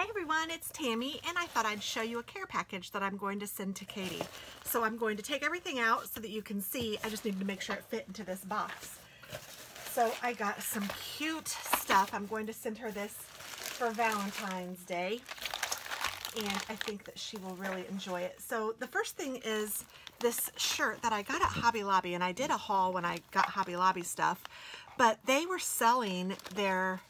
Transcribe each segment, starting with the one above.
Hi everyone, it's Tammy, and I thought I'd show you a care package that I'm going to send to Katie. So I'm going to take everything out so that you can see. I just need to make sure it fit into this box. So I got some cute stuff. I'm going to send her this for Valentine's Day, and I think that she will really enjoy it. So the first thing is this shirt that I got at Hobby Lobby, and I did a haul when I got Hobby Lobby stuff, but they were selling their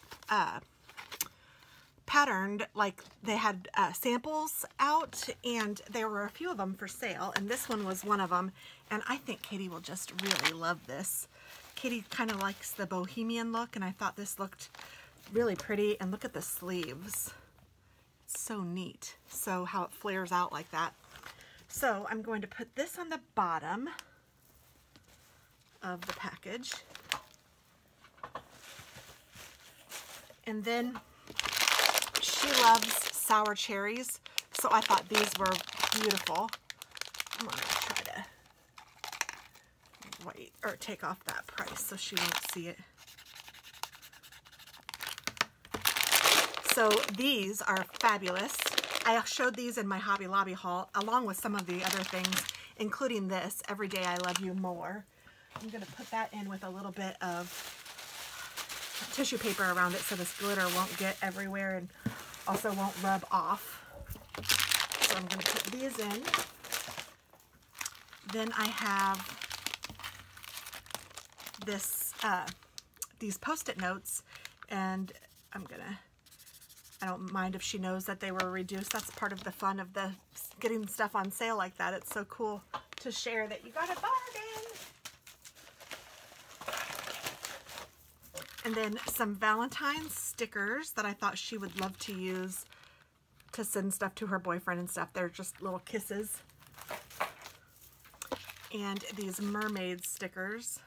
patterned, like they had samples out, and there were a few of them for sale, and this one was one of them, and I think Katie will just really love this. Katie kind of likes the bohemian look, and I thought this looked really pretty, and look at the sleeves. It's so neat. So how it flares out like that. So I'm going to put this on the bottom of the package, and then she loves sour cherries, so I thought these were beautiful. I'm going to try to wait or take off that price so she won't see it. So these are fabulous. I showed these in my Hobby Lobby haul along with some of the other things, including this, Every Day I Love You More. I'm going to put that in with a little bit of tissue paper around it so this glitter won't get everywhere and also won't rub off. So I'm going to put these in. Then I have this these Post-it notes, and I don't mind if she knows that they were reduced. That's part of the fun of the getting stuff on sale like that. It's so cool to share that you got a bargain. And then some Valentine stickers that I thought she would love to use to send stuff to her boyfriend and stuff. They're just little kisses. And these mermaid stickers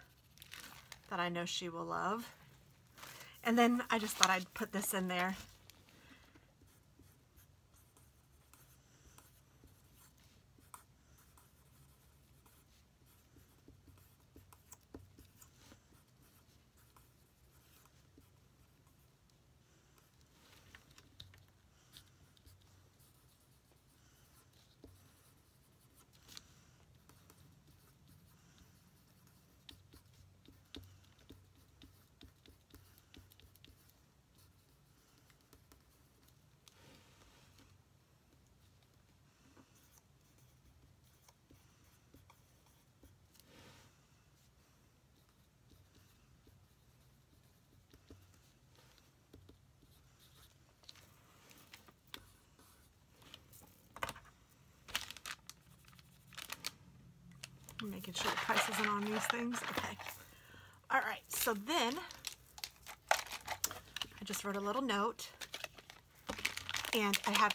that I know she will love. And then I just thought I'd put this in there. I'm making sure the price isn't on these things. Okay. All right. So then I just wrote a little note, and I have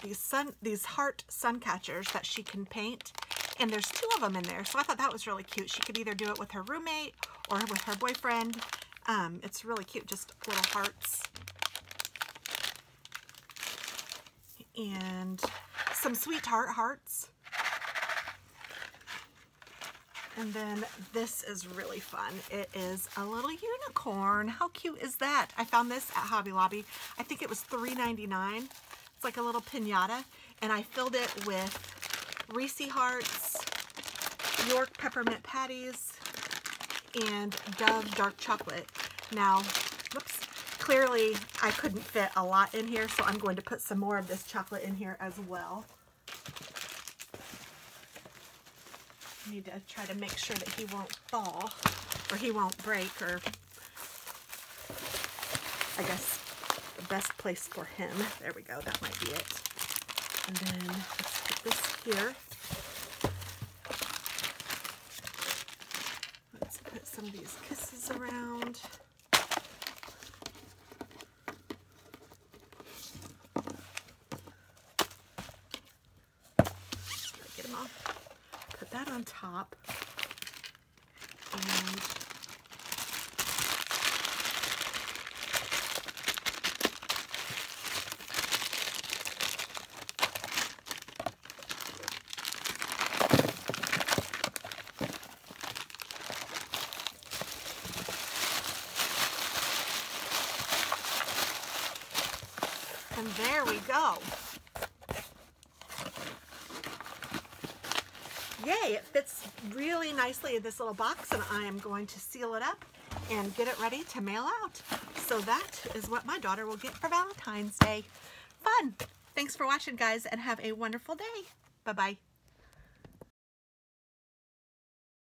these heart sun catchers that she can paint, and there's 2 of them in there. So I thought that was really cute. She could either do it with her roommate or with her boyfriend. It's really cute, just little hearts. And some sweetheart hearts. And then this is really fun. It is a little unicorn. How cute is that? I found this at Hobby Lobby. I think it was $3.99. It's like a little piñata. And I filled it with Reese hearts, York peppermint patties, and Dove dark chocolate. Now, whoops, clearly I couldn't fit a lot in here, so I'm going to put some more of this chocolate in here as well. I need to try to make sure that he won't fall, or he won't break, or I guess the best place for him. There we go, that might be it. And then let's put this here. Let's put some of these kisses around. Get them off. Put that on top, and there we go. Yay, it fits really nicely in this little box, and I am going to seal it up and get it ready to mail out. So that is what my daughter will get for Valentine's Day. Fun! Thanks for watching, guys, and have a wonderful day. Bye-bye.